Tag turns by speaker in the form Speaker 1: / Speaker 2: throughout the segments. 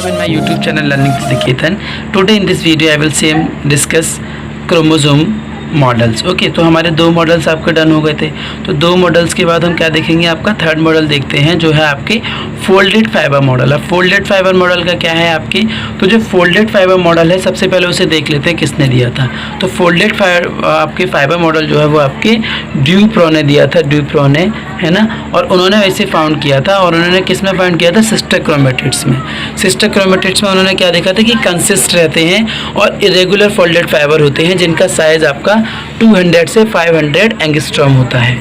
Speaker 1: welcome in my YouTube channel Learningwithniketan. Today in this video I will discuss chromosome models. Okay, तो हमारे दो models आपके done हो गए थे. तो दो मॉडल्स के बाद हम क्या देखेंगे, आपका थर्ड मॉडल देखते हैं जो है आपके फोल्डेड फाइबर मॉडल. अब फोल्डेड फाइबर मॉडल का क्या है आपके, तो जो फोल्डेड फाइबर मॉडल है सबसे पहले उसे देख लेते हैं किसने दिया था. तो फोल्डेड आपके फाइबर मॉडल जो है वो आपके ड्यूब्राउ ने दिया था, ड्यूब्राउ ने, है ना. और उन्होंने वैसे फाउंड किया था, और उन्होंने किस में फाउंड किया था, सिस्टर क्रोमेटिड्स में. सिस्टर क्रोमेटिड्स में उन्होंने क्या देखा था कि कंसिस्ट रहते हैं और इरेगुलर फोल्डेड फाइबर होते हैं जिनका साइज़ आपका 200 से 500 एंगस्ट्रॉम होता है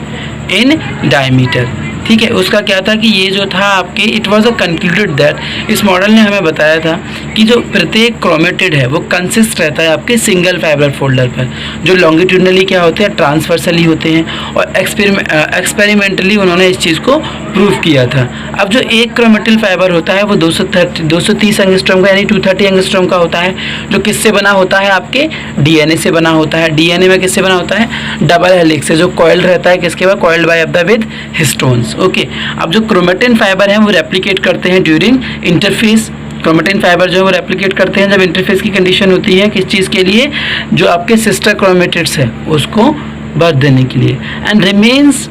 Speaker 1: इन डायमीटर. ठीक है, उसका क्या था कि ये जो था आपके it was a concluded that, इस मॉडल ने हमें बताया था कि जो प्रत्येक क्रोमेटिड है वो कंसिस्ट रहता है आपके सिंगल फाइबर फोल्डर पर, जो लॉन्गिट्यूडनली क्या होते हैं, ट्रांसवर्सली होते हैं. और एक्सपेरिमेंटली उन्होंने इस चीज़ को प्रूव किया था. अब जो एक क्रोमेटिल फाइबर होता है वो 230 एंगस्ट्रॉम का यानी 230 एंगस्ट्रॉम का होता है, जो किससे बना होता है, आपके डीएनए से बना होता है. डीएनए में किससे बना होता है, डबल हेलिक्स से, जो कॉइल्ड रहता है किसके बाद, coiled by the with histones. Okay, अब जो क्रोमेटिन फाइबर हैं वो रेप्लिकेट करते हैं ड्यूरिंग इंटरफेस. क्रोमेटिन फाइबर जो है वो रेप्लिकेट करते हैं जब इंटरफेस की कंडीशन होती है, किस चीज़ के लिए, जो आपके सिस्टर क्रोमेटिड्स है उसको बर्थ देने के लिए. And remains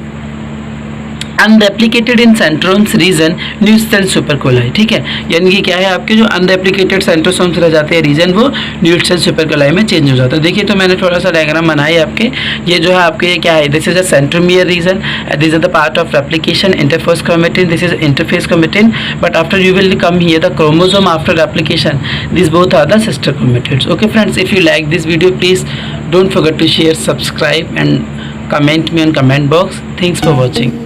Speaker 1: unreplicated in centromeres region new cell supercoil. ठीक है, यानी कि क्या है, आपके जो अनरेप्लिकेटेड सेंट्रोसोम्स रह जाते हैं रीजन, वो न्यू सेल सुपरकोलाई में चेंज हो जाता है. देखिए, तो मैंने थोड़ा सा डायग्राम बनाया आपके. ये जो है आपके ये क्या है, this is a centromere region, this is the part of replication, interphase chromatin, this is interphase chromatin. But after you will come here the chromosome after replication, this both are the sister chromatids. Okay friends, if you like this video please don't forget to share, subscribe and comment me on comment box. Thanks for watching.